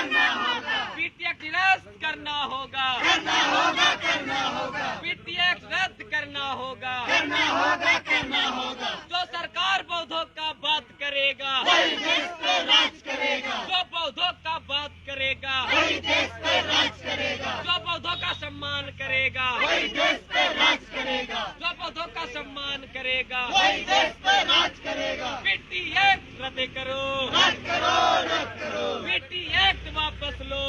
PTX निरस्त करना होगा, PTX रद्द करना होगा। जो सरकार बौद्धों का बात करेगा, जो बौद्धों का बात करेगा, जो बौद्धों का सम्मान करेगा, जो बौद्धों का सम्मान करेगा, PTX रद्द करो, PTX वापस लो,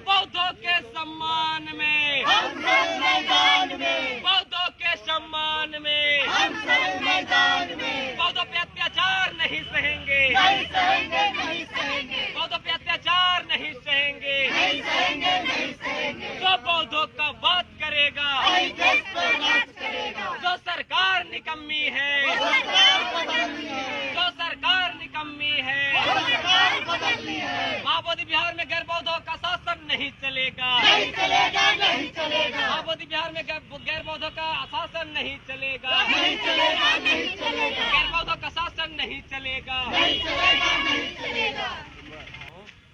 बौद्धों के सम्मान में, बौद्धों के सम्मान में, बौद्धों पे अत्याचार नहीं सहेंगे, बौद्धों पे अत्याचार नहीं सहेंगे। जो बौद्धों का बात करेगा, जो सरकार निकम्मी है, जो सरकार निकम्मी है। महाबोधि बिहार में गैर बौद्धों का शासन नहीं चलेगा, महाबोधि बिहार में गैर बौद्धों का शासन नहीं चलेगा, गैर बौद्धों का शासन नहीं चलेगा।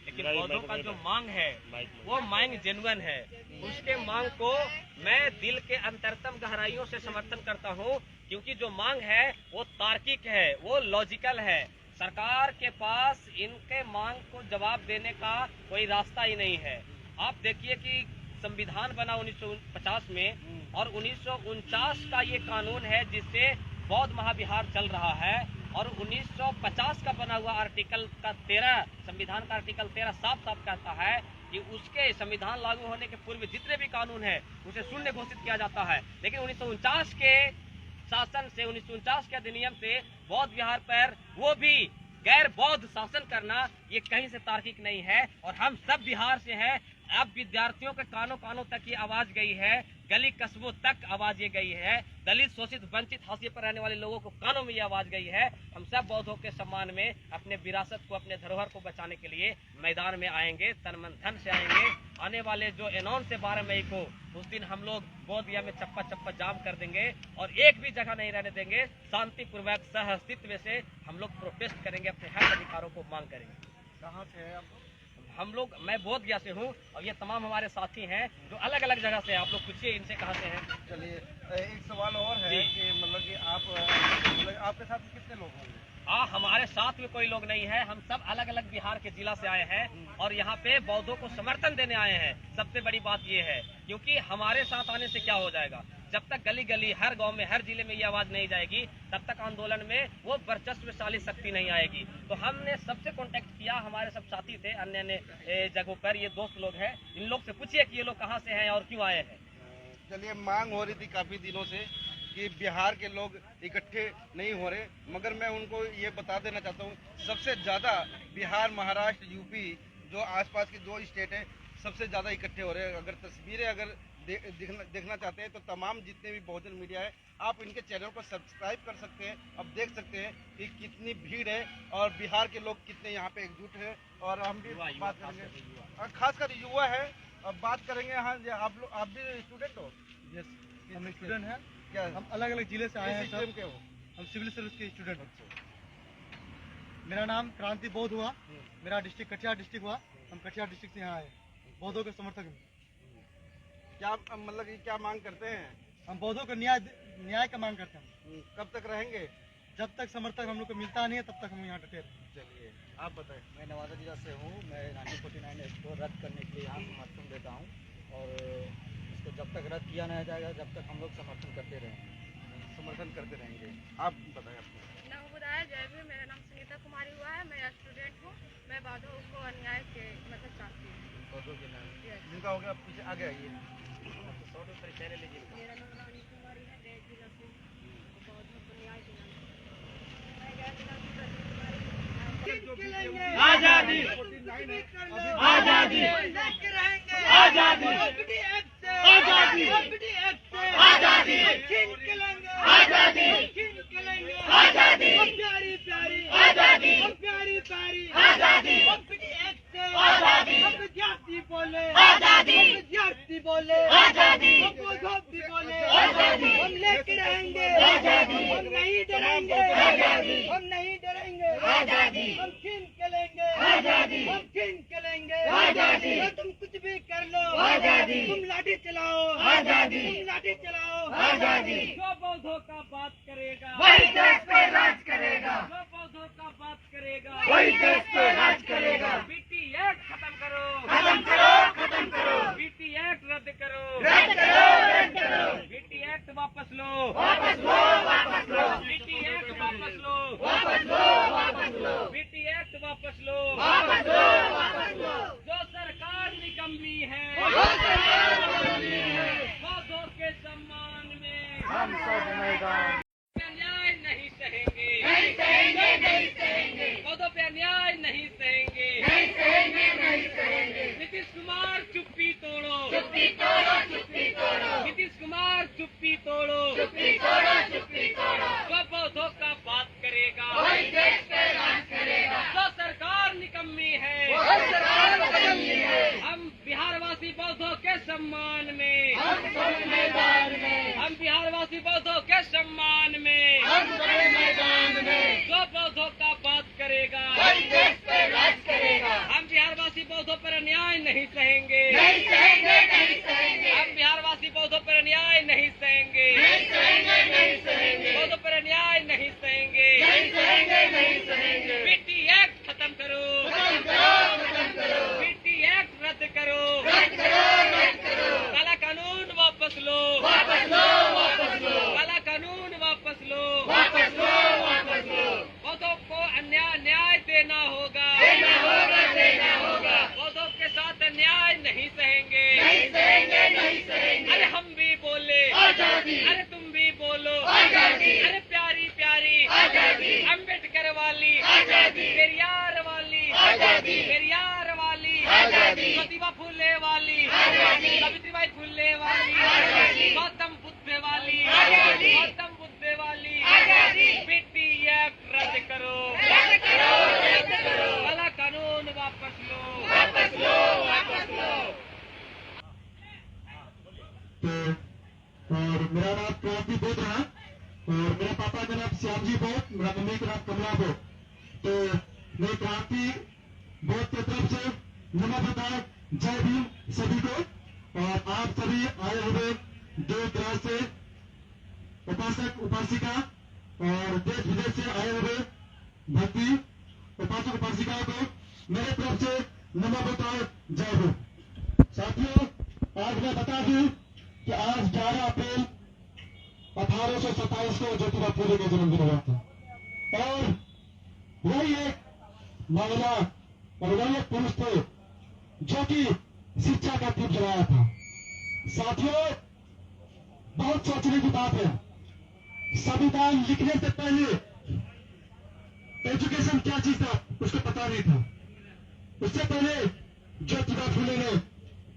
लेकिन बौद्धों का जो मांग है वो मांग जेन्युइन है। उसके मांग को मैं दिल के अंतरतम गहराइयों से समर्थन करता हूँ, क्योंकि जो मांग है वो तार्किक है, वो लॉजिकल है। सरकार के पास इनके मांग को जवाब देने का कोई रास्ता ही नहीं है। आप देखिए कि संविधान बना 1950 में और 1949 का ये कानून है जिससे बौद्ध महाविहार चल रहा है, और 1950 का बना हुआ आर्टिकल का 13 संविधान का आर्टिकल 13 साफ साफ कहता है कि उसके संविधान लागू होने के पूर्व जितने भी कानून है उसे शून्य घोषित किया जाता है। लेकिन 1949 के शासन से, 1949 के अधिनियम से बौद्ध विहार पर वो भी गैर बौद्ध शासन करना ये कहीं से तार्किक नहीं है। और हम सब बिहार से हैं। अब विद्यार्थियों के कानों कानों तक ये आवाज गई है, गली कस्बों तक आवाज ये गई है, दलित शोषित वंचित हाशिए पर रहने वाले लोगों को कानों में ये आवाज गई है। हम सब बौद्धों के सम्मान में अपने विरासत को, अपने धरोहर को बचाने के लिए मैदान में आएंगे, तन मन धन से आएंगे। आने वाले जो अनाउंस है 12 मई को, उस दिन हम लोग बोधगया में चप्पा चप्पा जाम कर देंगे और एक भी जगह नहीं रहने देंगे। शांतिपूर्वक सह अस्तित्व से हम लोग प्रोटेस्ट करेंगे, अपने हक अधिकारों को मांग करेंगे। कहाँ से है आप? हम लोग, मैं बोधगया से हूँ और ये तमाम हमारे साथी हैं जो अलग अलग जगह से हैं। आप लोग पूछिए इनसे कहाँ से हैं। चलिए, एक सवाल और है कि मतलब कि आपके साथ कितने लोग होंगे? हमारे साथ में कोई लोग नहीं है। हम सब अलग अलग बिहार के जिला से आए हैं और यहाँ पे बौद्धों को समर्थन देने आए हैं। सबसे बड़ी बात ये है, क्योंकि हमारे साथ आने से क्या हो जाएगा, जब तक गली गली, हर गांव में, हर जिले में ये आवाज नहीं जाएगी, तब तक आंदोलन में वो वर्चस्वशाली शक्ति नहीं आएगी। तो हमने सबसे कांटेक्ट किया, हमारे सब साथी थे अन्य अन्य जगहों पर, ये दोस्त लोग हैं। इन लोग से पूछिए कि ये लोग कहाँ से हैं और क्यों आए हैं। चलिए, मांग हो रही थी काफी दिनों से कि बिहार के लोग इकट्ठे नहीं हो रहे, मगर मैं उनको ये बता देना चाहता हूँ, सबसे ज्यादा बिहार, महाराष्ट्र, यूपी, जो आसपास के 2 स्टेट हैं, सबसे ज्यादा इकट्ठे हो रहे हैं। अगर तस्वीरें अगर देखना चाहते हैं तो तमाम जितने भी बहुजन मीडिया है, आप इनके चैनल को सब्सक्राइब कर सकते हैं। अब देख सकते हैं कि कितनी भीड़ है और बिहार के लोग कितने यहाँ पे एकजुट हैं। और हम भी बात करेंगे, खासकर युवा है। अब बात करेंगे, हाँ, आप भी स्टूडेंट हो? यस, हम स्टूडेंट हैं। क्या हम अलग अलग जिले से आए हैं सर। के हो? हम सिविल सर्विस के स्टूडेंट। मेरा नाम क्रांति बौद्ध हुआ, मेरा डिस्ट्रिक्ट कटिहार डिस्ट्रिक्ट हुआ। हम कटिहार डिस्ट्रिक्ट से यहाँ आए बौद्धों के समर्थक में। क्या मतलब कि क्या मांग करते हैं? हम बौद्धों को न्याय का मांग करते हैं। कब तक रहेंगे? जब तक समर्थक हम लोग को मिलता नहीं है तब तक हम यहाँ डटे रहेंगे। चलिए, आप बताएं। मैं नवादा जिला से हूँ। मैं 1949 एक्ट को रद्द करने के लिए यहाँ समर्थन देता हूँ और इसको जब तक रद्द किया नहीं जाएगा जब तक हम लोग समर्थन करते रहेंगे। आप बताएं अपने। नवोदय जय भी, मेरा नाम सुनीता कुमारी हुआ है। मैं स्टूडेंट हूँ। मैं बौद्धों को अन्याय के मतलब चाहती हूँ। बौद्धों के नाम जिनका हो गया, पीछे आगे आइए। मेरा नाम रानी कुमारी है, देश जिला से। बौद्धों को न्याय दिलाना। आजादी, आजादी, आजादी, आजादी, आजादी, आजादी, आजादी, प्यारी प्यारी आजादी, प्यारी प्यारी आजादी, आजादी, विद्यार्थी बोले, आजादी, विद्यार्थी बोले, आजादी, बौद्धों बोले, आजादी, हम लेके रहेंगे, आजादी, हम नहीं डरेंगे, आजादी, हम नहीं डरेंगे। आजादी, हम छीन के लेंगे आजादी, हम छीन के लेंगे आजादी, तुम कुछ भी कर लो आजादी, तुम लाठी चलाओ आजादी, तुम लाठी चलाओ आजादी, जो बौद्धों का बात करेगा वही देश पे राज करेगा, जो बौद्धों का बात करेगा वही देश पे राज करेगा। बीटी एक्ट खत्म करो, खत्म करो, खत्म करो, बीटी एक्ट रद्द करो, रद्द करो, रद्द करो, बीटी एक्ट वापस लो, वापस लो, वापस लो, बीटी एक्ट वापस लो, वापस लो, वापस लो, बीटी एक्ट वापस लो, वापस लो, वापस लो, जो सरकार निकम्मी है जो सरकार निकम्मी है, बौद्धों के सम्मान में हम सब मैदान अन्याय नहीं सहेंगे, नहीं सहेंगे, नहीं सहेंगे, बौद्धों पे अन्याय नहीं सहेंगे, नहीं सहेंगे, नहीं सहेंगे, नीतीश कुमार चुप्पी तोड़ो, चुप्पी तोड़ो, चुप्पी तोड़ो, नीतीश कुमार चुप्पी तोड़ो, चुप्पी तोड़ो, चुप्पी तोड़ो, जो बौद्धों का बात करेगा वही देश पे राज करेगा, जो सरकार निकम्मी है वही सरकार निकम्मी है, हम बिहारवासी बौद्धों के सम्मान में, हम सब मैदान में, हम बिहारवासी बौद्धों के सम्मान में, हम सब मैदान में, जो बौद्धों का बात करेगा वही देश पे राज करेगा, हम बिहारवासी बौद्धों पर अन्याय नहीं सहेंगे, नहीं सहेंगे, नहीं सहेंगे, हम बिहारवासी बौद्धों पर अन्याय नहीं सहेंगे, नहीं सहेंगे, नहीं सहेंगे, बौद्धों पर अन्याय नहीं सहेंगे, नहीं सहेंगे, नहीं सहेंगे, बीटी एक्ट खत्म करो, खत्म करो, खत्म करो, बीटी एक्ट रद्द करो, रद्द करो, रद्द करो, काला कानून वापस लो, वापस लो, वापस लो, काला कानून वापस लो, वापस लो, वापस लो, बौद्धों को न्याय देना होगा, देना होगा, देना होगा, बौद्धों के साथ अन्याय नहीं सहेंगे, नहीं सहेंगे, नहीं सहेंगे, अरे हम भी बोले आजादी, अरे तुम भी बोलो आजादी, अरे प्यारी प्यारी आजादी, अम्बेडकर वाली आजादी, पेरियार वाली आजादी, पेरियार वाली आजादी, प्रतिभा फुले वाली आजादी, सावित्रीबाई फुले वाली आजादी, गौतम बुद्ध वाली आजादी, गौतम बुद्ध वाली आजादी, बेटी एक्ट रद्द करो, रद्द करो, रद्द करो, काला कानून वापस लो, वापस लो, वापस लो। तो और मेरा नाम क्रांति बोध है और मेरे पापा का नाम श्यामजी बोध, मेरा मम्मी का नाम कमला बोध। तो मैं क्रांति बोध की तरफ से नमः बताए जय भीम सभी को। और आप सभी आए हुए दूर दराज से उपासक उपासिका और देश विदेश से आए हुए भक्ति उपासक उपासिकाओं को मेरे तरफ से नमः बताए जय भीम। साथियों, आज मैं बता दूं कि आज 11 अप्रैल 1827 को ज्योतिबा फुले का जन्मदिन हुआ था और वही एक महिला और वही एक पुरुष थे जो कि शिक्षा का दीप जलाया था। साथियों, बहुत सोचने की बात है, संविधान लिखने से पहले एजुकेशन क्या चीज था उसको पता नहीं था। उससे पहले ज्योतिबा फुले ने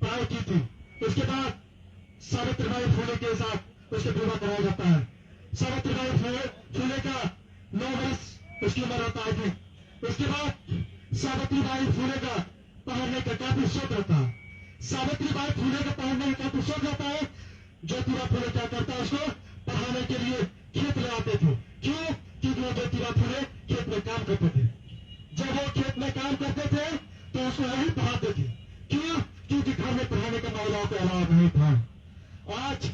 पढ़ाई की थी, उसके बाद सावित्रीबाई फुले के साथ उसके विवाह कराया जाता है। सावित्रीबाई फुले का 9 वर्ष उसकी उम्र होता है। उसके बाद सावित्रीबाई फुले का पढ़ने का काफी शौक रहता है। सावित्रीबाई फुले का पढ़ने का काफी शौक रहता है। ज्योतिबा फुले क्या करता है, उसको पढ़ाने के लिए खेत ले आते थे। क्यों? क्योंकि वो ज्योतिबा फुले खेत में काम करते थे। जब वो खेत में काम करते थे तो उसको वही पढ़ाते थे। क्यों? क्योंकि घर में पढ़ाने का महिलाओं को अलाव नहीं था। आज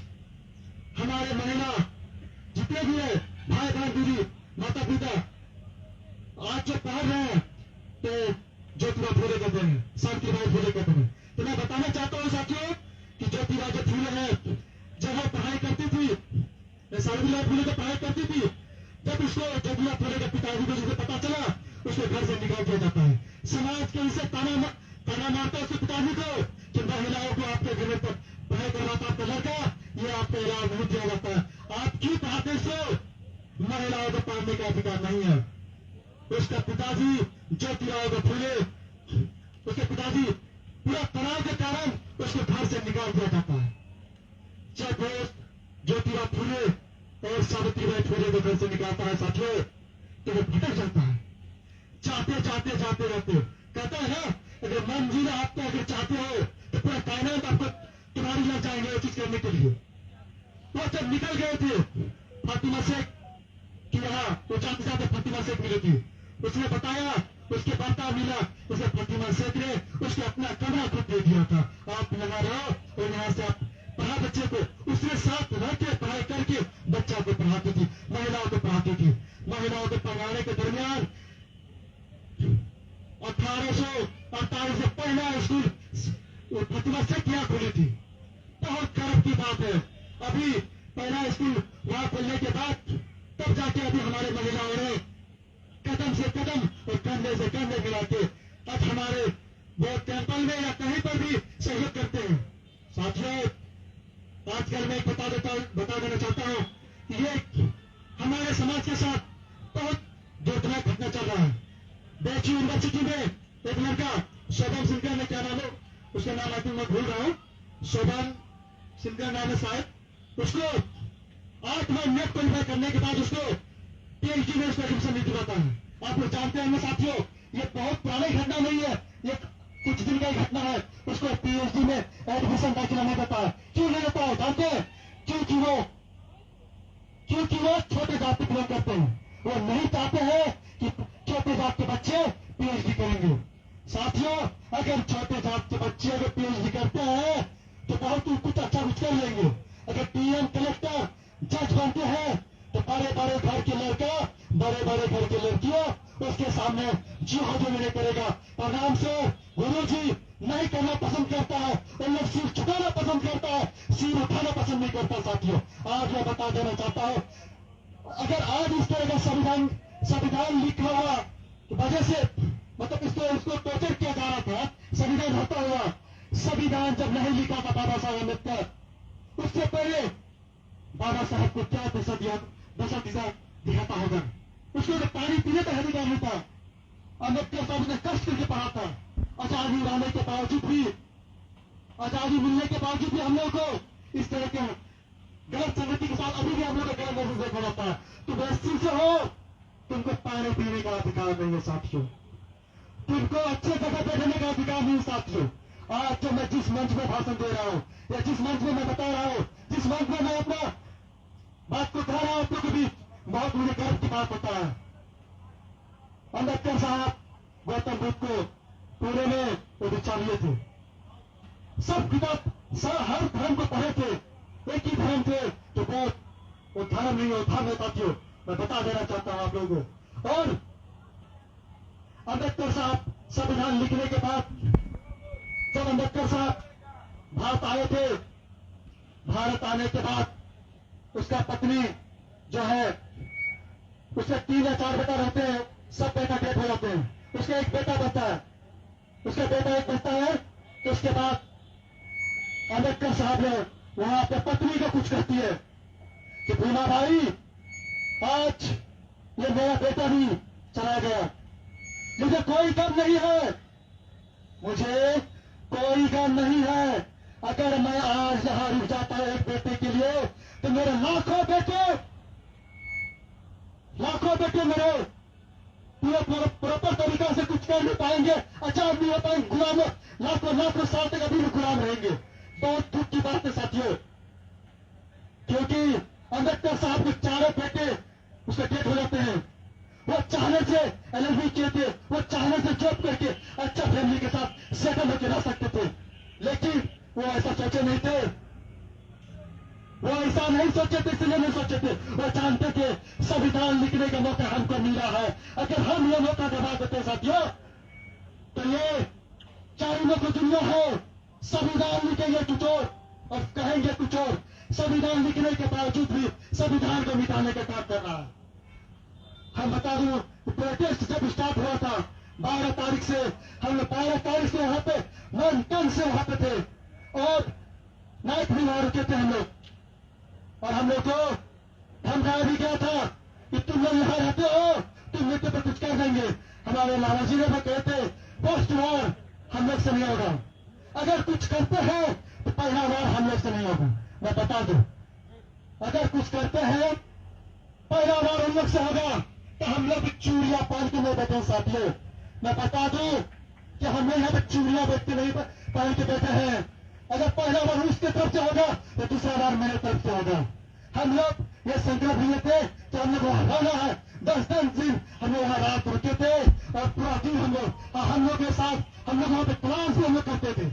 हमारे महिला जितने भी है, भाई बहन दीदी माता पिता, आज जो पढ़ रहे हैं तो ज्योतिबा फुले कहते हैं, सावित्रीबाई फुले कहते हैं। तो मैं बताना चाहता हूँ साथियों कि ज्योतिबा जो फुले है, जब वो पढ़ाई करती थी, सावित्रीबाई फुले जब पढ़ाई करती थी, जब उसको ज्योतिबा फुले के पिताजी को जिसे पता चला, उसको घर से निकाल दिया जाता है। समाज के इसे ताना मारता है उसके पिताजी को कि महिलाओं को आपके घर पर पढ़ाई करवाता आपका लड़का, ये आपको इलाज नहीं दिया जाता है। आप क्यों पढ़ाते सो? महिलाओं को पढ़ने का अधिकार नहीं है। उसका पिताजी ज्योतिबा फुले, उसके पिताजी पूरा तनाव के कारण उसको घर से निकाल दिया जाता है। जब ज्योतिबा फुले और सावित्रीबाई फुले को घर से निकालता है साथियों, तो वो भटक जाता है। चाहते जाते जाते रहते कहता है ना, अगर मंजिल आपको अगर चाहते हो तो पूरा कायनात आपको तुम्हारी लग जाएंगे वो चीज करने के लिए। वो जब निकल गए थे फातिमा शेख कि वहां वो जाते जाते फातिमा शेख मिली थी, उसने बताया, उसके बर्ताव मिला, उसे प्रतिमा सेठ ने उसको अपना कमरा खुद दे दिया था। आप लगा रहे हो और यहाँ से आप पढ़ा बच्चे को, उसने साथ रह के पढ़ाई करके बच्चा को पढ़ाती थी, महिलाओं को पढ़ाती थी। महिलाओं को पढ़ाने के दरमियान 1848 से पहला स्कूल प्रतिमा सेठ यहाँ खुली थी। बहुत गर्व की बात है। अभी पहला स्कूल वहां खुलने के बाद तब जाके अभी हमारे महिलाओं ने कदम से कदम और कंधे से कंधे मिला के आज हमारे बोर्ड टेम्पल में या कहीं पर भी सहयोग करते हैं। साथियों, आजकल मैं बता देना चाहता हूं कि ये हमारे समाज के साथ बहुत दुर्घटना घटना चल रहा है। बेची यूनिवर्सिटी में एक लड़का शोभम सिंह ने, क्या नाम है उसका नाम, आई थिंक मैं भूल रहा हूँ, शोभम सिंह नाम है शायद, उसको 8 बार नेट क्वालिफाई करने के बाद उसको पीएचडी में उसको एडमिशन नहीं दिलाता है। आप लोग जानते हैं साथियों, ये बहुत पुरानी घटना नहीं है, ये कुछ दिन का घटना है। उसको पीएचडी में एडमिशन दाखिला नहीं देता है। क्यों नहीं देता है जानते हैं? क्योंकि वो छोटे जाति बिलोंग करते हैं। वो नहीं चाहते हैं कि छोटे जात के बच्चे पीएचडी करेंगे। साथियों, अगर छोटे जात के बच्चे अगर पीएचडी करते हैं तो बहुत कुछ अच्छा कुछ कर लेंगे। अगर पीएम, कलेक्टर, जज बनते हैं तो बड़े बड़े घर के लड़का, बड़े बड़े घर की लड़कियों उसके सामने जी हजूर नहीं करेगा। परिणाम से गुरु जी नहीं करना पसंद करता है, उन लोग सिर झुकाना पसंद करता है, सिर उठाना पसंद नहीं करता। साथियों, आज मैं बता देना चाहता हूं, अगर आज इस तरह का संविधान लिखा हुआ वजह से मतलब इसको टॉर्चर किया जा रहा था, संविधान होता हुआ, संविधान जब नहीं लिखा था बाबा साहब अम्बेडकर, उससे पहले बाबा साहब को क्या दशा दिखाता होगा। उसको तो पानी पीने का अधिकार नहीं था। अम्बेडकर साहब ने कष्ट करके पढ़ा था। आजादी रहने के बावजूद भी, आजादी मिलने के बावजूद भी हम लोग को इस तरह के गलत संगति के साथ अभी भी हम लोग को गलत नजर देखा जाता है। तुम एससी से हो, तुमको पानी पीने का अधिकार नहीं है साथियों, तुमको अच्छे जगह बैठने का अधिकार नहीं है साथियों। आज जो मैं जिस मंच में भाषण दे रहा हूं या जिस मंच में मैं बता रहा हूं, जिस मंच में मैं अपना बात को कह रहा हूं, आप लोग भी बहुत मुझे गर्व की बात होता है। अम्बेडकर साहब गौतम बुद्ध को पुणे में वो विचारिए थे, सब किताब हर धर्म को पढ़े थे, एक ही धर्म थे, तो वो धर्म नहीं हो, धर्म है साथियों। मैं बता देना चाहता हूं आप लोगों को। और अम्बेडकर साहब संविधान लिखने के बाद जब अम्बेडकर साहब भारत आए थे, भारत आने के बाद उसका पत्नी जो है, उसके 3 या 4 बेटा रहते हैं, सब बेटा डेथ हो जाते हैं, उसका एक बेटा बचता है, उसका बेटा एक बचता है। तो उसके बाद अम्बेडकर साहब ने वहां अपने पत्नी को कुछ कहती है कि भीमा भाई, आज ये मेरा बेटा भी चला गया, मुझे कोई गम नहीं है, मुझे कोई गम नहीं है। अगर मैं आज यहां रुक जाता हूं एक बेटे के लिए, तो मेरे लाखों बेटे मेरे पूरे प्रॉपर तरीका से कुछ कर नहीं पाएंगे, अच्छा नहीं हो पाएंगे, गुलाम लाखों साल तक अभी भी गुलाम रहेंगे। बहुत दुख की बात है साथियों, क्योंकि अम्बेडकर साहब के 4 बेटे उसके डेथ हो जाते हैं। वो चाहने से LLB किए थे, वो चाहने से जॉब करके अच्छा फैमिली के साथ सेटल होकर रह सकते थे, लेकिन वो ऐसा सोचे नहीं थे, वो ऐसा नहीं सोचे थे, इसलिए नहीं सोचे थे। वो जानते थे संविधान लिखने का मौका हमको मिला है, अगर हम ये मौका गवा देते साथियों, तो ये चाइना की दुनिया है, संविधान लिखेंगे कुछ और कहेंगे कुछ और। संविधान लिखने के बावजूद भी संविधान को मिटाने का काम कर रहा है। हम बता दूं, प्रोटेस्ट जब स्टार्ट हुआ था 12 तारीख से, हम लोग 12 तारीख से वहां पे 9 टन से वहां पे थे और नाइट भी वहां रुके थे हम लोग, और हम लोग को धमकाया भी गया था कि तुम लोग यहां रहते हो, तुम नीति पर कुछ कर देंगे। हमारे लाला जी ने भी कहे थे पोस्ट वॉर हम लोग से नहीं होगा, अगर कुछ करते हैं तो पहला वार हम लोग से नहीं होगा। मैं बता दूं, अगर कुछ करते हैं पहला वार हम लोग से होगा, तो हम लोग चूड़ियां पहन के नहीं बैठे साथियों। मैं बता दूं कि हम लोग यहाँ पे चूड़ियां बैठते नहीं पहन के बैठे हैं। अगर पहला बार उसके तरफ से होगा तो दूसरा बार मेरे तरफ से होगा। हम लोग ये संकल्प लिए थे कि हम लोग वहां रहना है। 10 दिन हम लोग वहां रात रुके थे, के साथ हम लोग वहाँ पे क्लास भी हम लोग करते थे।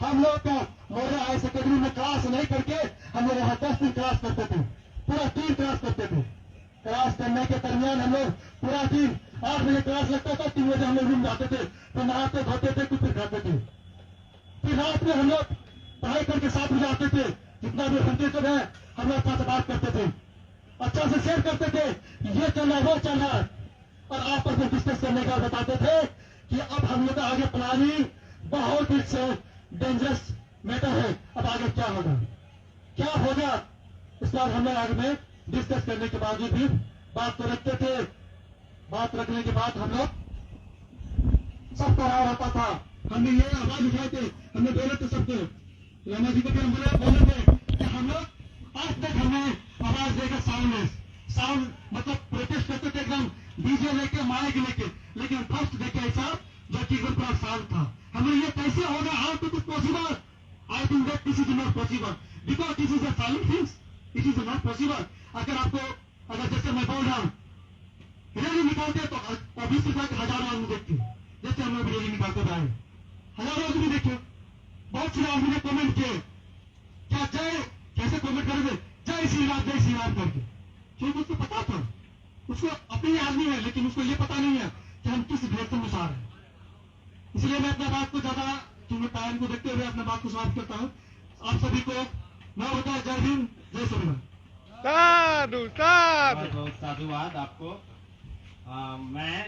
हम लोग का मोरे हायर सेकेंडरी में क्लास नहीं करके हम लोग वहाँ 10 दिन क्लास करते थे, पूरा 3 क्लास करते थे। क्लास करने के दरमियान हम लोग पूरा दिन 8 बजे क्लास लगता था, 3 बजे हम लोग रूम जाते थे, तो नहाते धोते थे, कुछ फिर खाते थे। फिर रात में हम लोग पढ़ाई करके 7 बजे आते थे, जितना भी टेम्परेचर है हम लोग साथ बात करते थे, अच्छा से शेयर करते थे, ये चल रहा वो चल रहा, और आपस में डिस्कस करने का बताते थे कि अब हम लोग का आगे प्लानिंग बहुत ही डेंजरस मैटर है, अब आगे क्या होगा क्या होगा। इस बार हम लोग आगे में डिस्कस करने के बावजूद भी बात तो रखते थे। बात रखने के बाद हम लोग सब पढ़ा रहता था, हमने ये आवाज उठाए थे, हमने बोले थे सबको, लामा जी को भी हम बोले थे कि हम लोग आज तक हमने आवाज देकर साउंड मतलब प्रोटेस्ट करते थे एकदम डीजे लेके माइक लेके, लेकिन फर्स्ट देखे ऐसा जो कि एकदम पूरा साउंड था। हमें ये कैसे होगा, how to it possible, I think that this is not possible because this is a silent things, it is not possible. अगर जैसे मैं बोल रहा हूँ रैली निकालते तो ऑब्वियसली बात हजारों आदमी देखते, जैसे हम लोग रैली निकालते रहे हजारों आदमी देखे, बहुत सारे आदमी ने कमेंट किए, क्या जय कैसे कमेंट करेंगे जय श्री राम करके, क्योंकि उसको पता था, उसको अपने आदमी है, लेकिन उसको ये पता नहीं है कि हम किस डायरेक्शन में जा रहे हैं। इसलिए मैं अपना बात को ज्यादा क्योंकि टाइम को देखते हुए अपना बात को समाप्त करता हूँ। आप सभी को मैं बताया जय हिंद जय श्रीराम। साधु साधु बहुत साधुवाद आपको। मैं